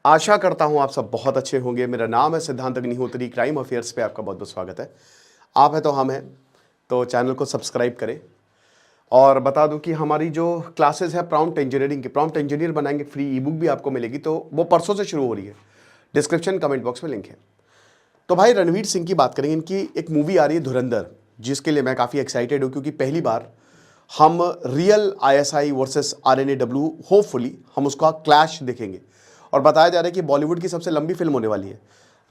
आशा करता हूं आप सब बहुत अच्छे होंगे। मेरा नाम है सिद्धांत अग्निहोत्री। क्राइम अफेयर्स पे आपका बहुत बहुत स्वागत है। आप है तो हम हैं, तो चैनल को सब्सक्राइब करें। और बता दूं कि हमारी जो क्लासेस है प्रॉम्प्ट इंजीनियरिंग की, प्रॉम्प्ट इंजीनियर बनाएंगे, फ्री ई बुक भी आपको मिलेगी, तो वो परसों से शुरू हो रही है। डिस्क्रिप्शन कमेंट बॉक्स में लिंक है। तो भाई रणवीर सिंह की बात करेंगे। इनकी एक मूवी आ रही है धुरंधर, जिसके लिए मैं काफ़ी एक्साइटेड हूँ, क्योंकि पहली बार हम रियल आईएसआई वर्सेस आरएनएडब्ल्यू होपफुली हम उसका क्लैश देखेंगे। और बताया जा रहा है कि बॉलीवुड की सबसे लंबी फिल्म होने वाली है।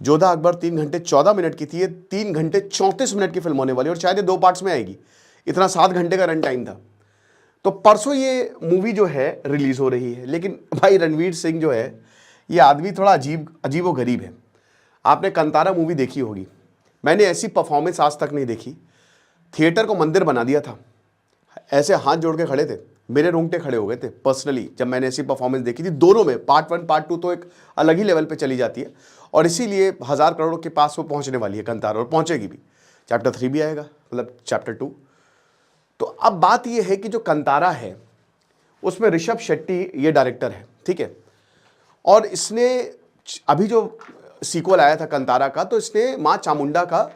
जोधा अकबर 3 घंटे 14 मिनट की थी, ये 3 घंटे 34 मिनट की फिल्म होने वाली है, और शायद ये 2 पार्ट्स में आएगी। इतना 7 घंटे का रन टाइम था। तो परसों ये मूवी जो है रिलीज हो रही है। लेकिन भाई रणवीर सिंह जो है, ये आदमी थोड़ा अजीब व गरीब है। आपने कंतारा मूवी देखी होगी। मैंने ऐसी परफॉर्मेंस आज तक नहीं देखी। थिएटर को मंदिर बना दिया था। ऐसे हाथ जोड़ के खड़े थे, मेरे रोंगटे खड़े हो गए थे पर्सनली जब मैंने ऐसी परफॉर्मेंस देखी थी। दोनों में पार्ट 1 पार्ट 2 तो एक अलग ही लेवल पे चली जाती है, और इसीलिए 1000 करोड़ के पास वो पहुंचने वाली है कंतारा, और पहुंचेगी भी। चैप्टर 3 भी आएगा, मतलब चैप्टर 2। तो अब बात ये है कि जो कंतारा है उसमें ऋषभ शेट्टी ये डायरेक्टर है, ठीक है। और इसने अभी जो सीक्वल आया था कंतारा का, तो इसने माँ चामुंडा का,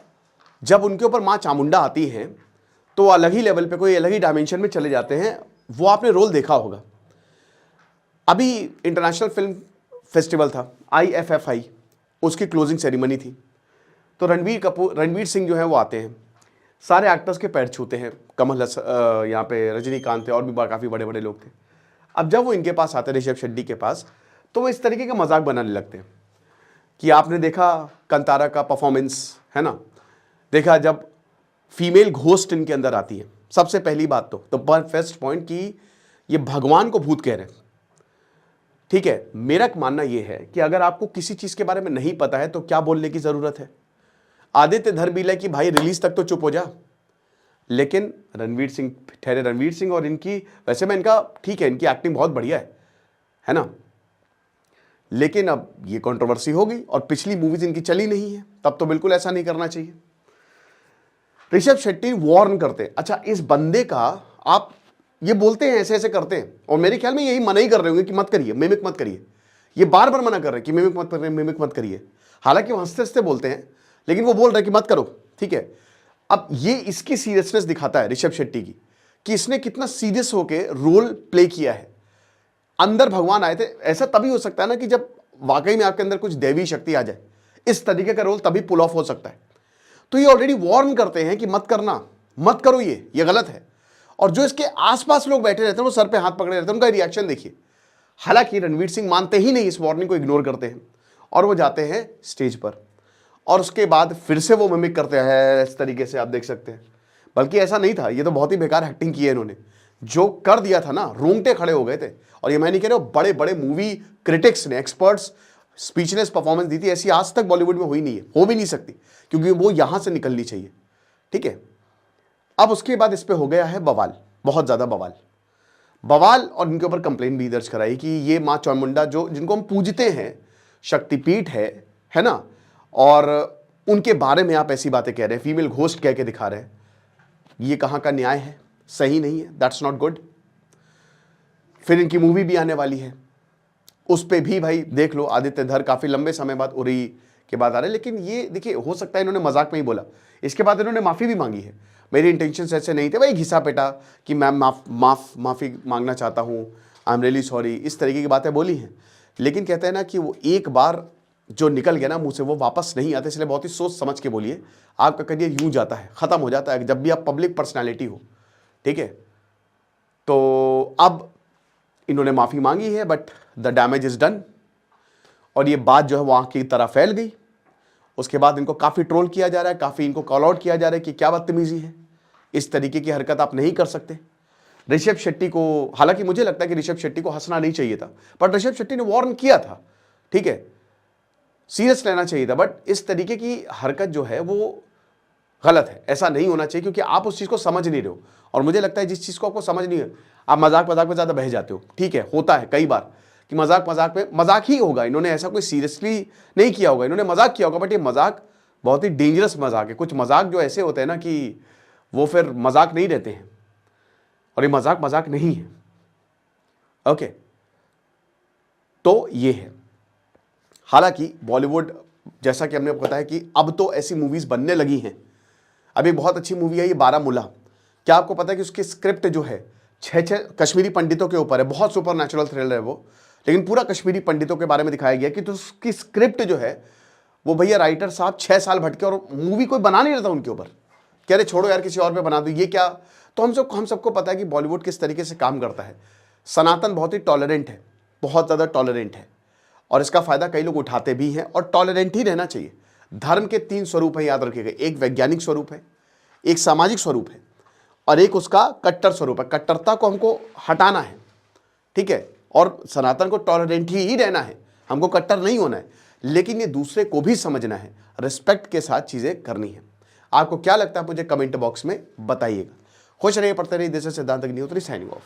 जब उनके ऊपर माँ चामुंडा आती हैं तो वो अलग ही लेवल पे, कोई अलग ही डायमेंशन में चले जाते हैं। वो आपने रोल देखा होगा। अभी इंटरनेशनल फिल्म फेस्टिवल था IFFI, उसकी क्लोजिंग सेरेमनी थी। तो रणवीर सिंह जो है वो आते हैं, सारे एक्टर्स के पैर छूते हैं। यहाँ पे रजनीकांत थे, और भी काफ़ी बड़े बड़े लोग थे। अब जब वो इनके पास आते हैं, ऋषभ शेट्टी के पास, तो वो इस तरीके का मजाक बनाने लगते हैं कि आपने देखा कंतारा का परफॉर्मेंस, है ना। देखा जब फीमेल घोस्ट इनके अंदर आती है, सबसे पहली बात तो फर्स्ट पॉइंट कि ये भगवान को भूत कह रहे हैं, ठीक है। मेरा मानना यह है कि अगर आपको किसी चीज के बारे में नहीं पता है तो क्या बोलने की जरूरत है। आदित्य धर भी कि भाई रिलीज तक तो चुप हो जा। लेकिन रणवीर सिंह ठहरे रणवीर सिंह, और इनकी, वैसे मैं इनका, ठीक है, इनकी एक्टिंग बहुत बढ़िया है ना। लेकिन अब ये कंट्रोवर्सी होगी, और पिछली मूवीज इनकी चली नहीं है, तब तो बिल्कुल ऐसा नहीं करना चाहिए। ऋषभ शेट्टी वार्न करते, अच्छा इस बंदे का आप ये बोलते हैं, ऐसे ऐसे करते हैं, और मेरे ख्याल में यही मना ही कर रहे होंगे कि मत करिए, मिमिक मत करिए। ये बार बार मना कर रहे हैं कि मिमिक मत करिए। हालांकि वो हंसते हंसते बोलते हैं, लेकिन वो बोल रहे हैं कि मत करो, ठीक है। अब ये इसकी सीरियसनेस दिखाता है ऋषभ शेट्टी की, कि इसने कितना सीरियस होके रोल प्ले किया है। अंदर भगवान आए थे। ऐसा तभी हो सकता है ना कि जब वाकई में आपके अंदर कुछ दैवी शक्ति आ जाए, इस तरीके का रोल तभी पुल ऑफ हो सकता है। तो ये ऑलरेडी वार्न करते हैं कि मत करना, मत करो, ये गलत है। और जो इसके आसपास लोग बैठे रहते हैं वो सर पे हाथ पकड़े रहते हैं, उनका रिएक्शन देखिए। हालांकि रणवीर सिंह मानते ही नहीं, इस वार्निंग को इग्नोर करते हैं, और वो जाते हैं स्टेज पर, और उसके बाद फिर से वो मिमिक करते हैं इस तरीके से, आप देख सकते हैं। बल्कि ऐसा नहीं था, ये तो बहुत ही बेकार एक्टिंग की है इन्होंने। जो कर दिया था ना, रोंगटे खड़े हो गए थे। और ये मैं नहीं कह रहा हूं, बड़े बड़े मूवी क्रिटिक्स ने, एक्सपर्ट्स, स्पीचलेस परफॉर्मेंस दी थी। ऐसी आज तक बॉलीवुड में हुई नहीं है, हो भी नहीं सकती, क्योंकि वो यहां से निकलनी चाहिए, ठीक है। अब उसके बाद इस पे हो गया है बवाल, बहुत ज्यादा बवाल, और इनके ऊपर कंप्लेन भी दर्ज कराई कि ये माँ चामुंडा, जो जिनको हम पूजते हैं, शक्तिपीठ है ना, और उनके बारे में आप ऐसी बातें कह रहे हैं, फीमेल घोस्ट कह के दिखा रहे हैं। ये कहां का न्याय है? सही नहीं है, दैट्स नॉट गुड। फिर इनकी मूवी भी आने वाली है, उस पे भी भाई देख लो, आदित्य धर काफी लंबे समय बाद, उरी के बाद आ रहे हैं। लेकिन ये देखिए, हो सकता है इन्होंने मजाक में ही बोला। इसके बाद इन्होंने माफी भी मांगी है। मेरी इंटेंशंस ऐसे नहीं थे भाई, घिसा पेटा कि मैम माफी मांगना चाहता हूं, आई एम रियली सॉरी, इस तरीके की बातें बोली हैं। लेकिन कहते हैं ना कि वो एक बार जो निकल गया ना मुंह से, वो वापस नहीं आता। इसलिए बहुत ही सोच समझ के बोलिए। आपका करियर यूं जाता है, खत्म हो जाता है जब भी आप पब्लिक पर्सनैलिटी हो, ठीक है। तो अब इन्होंने माफी मांगी है, but the damage is done, और ये बात जो है वो आंख की तरह फैल गई। उसके बाद इनको काफी ट्रोल किया जा रहा है, काफी इनको कॉल आउट किया जा रहा है कि क्या बदतमीजी है, इस तरीके की हरकत आप नहीं कर सकते। ऋषभ शेट्टी को, हालांकि मुझे लगता है कि ऋषभ शेट्टी को हंसना नहीं चाहिए था, बट ऋषभ शेट्टी ने वार्न किया था, ठीक है, सीरियस लेना चाहिए था। बट इस तरीके की हरकत जो है वो गलत है, ऐसा नहीं होना चाहिए, क्योंकि आप उस चीज को समझ नहीं रहे हो। और मुझे लगता है जिस चीज को आपको समझ नहीं है, आप मजाक में ज्यादा बह जाते हो, ठीक है, होता है कई बार कि मजाक में मजाक ही होगा। इन्होंने ऐसा कोई सीरियसली नहीं किया होगा, इन्होंने मजाक किया होगा, बट ये मजाक बहुत ही डेंजरस मजाक है। कुछ मजाक जो ऐसे होते हैं ना कि वो फिर मजाक नहीं रहते हैं, और ये मजाक नहीं है, ओके। तो ये है, हालांकि बॉलीवुड, जैसा कि हमने बताया कि अब तो ऐसी मूवीज़ बनने लगी हैं। अभी बहुत अच्छी मूवी है ये बारामूला। क्या आपको पता है कि उसकी स्क्रिप्ट जो है 6 कश्मीरी पंडितों के ऊपर है। बहुत सुपर नेचुरल थ्रिलर है वो, लेकिन पूरा कश्मीरी पंडितों के बारे में दिखाया गया कि तो उसकी स्क्रिप्ट जो है वो भैया राइटर साहब 6 साल भटके और मूवी कोई बना नहीं रहता उनके ऊपर। कह रहे छोड़ो यार किसी और पे बना दो, ये क्या। तो हम सबको पता है कि बॉलीवुड किस तरीके से काम करता है। सनातन बहुत ही टॉलरेंट है, बहुत ज़्यादा टॉलरेंट है, और इसका फ़ायदा कई लोग उठाते भी हैं, और टॉलरेंट ही रहना चाहिए। धर्म के 3 स्वरूप है, याद रखिएगा। एक वैज्ञानिक स्वरूप है, एक सामाजिक स्वरूप है, और एक उसका कट्टर स्वरूप है। कट्टरता को हमको हटाना है, ठीक है, और सनातन को टॉलरेंट ही रहना है, हमको कट्टर नहीं होना है। लेकिन ये दूसरे को भी समझना है, रिस्पेक्ट के साथ चीज़ें करनी है। आपको क्या लगता है मुझे कमेंट बॉक्स में बताइएगा। खुश रहिए, पढ़ते रहिए। दिस इज सिद्धांत अग्निहोत्री साइनिंग ऑफ।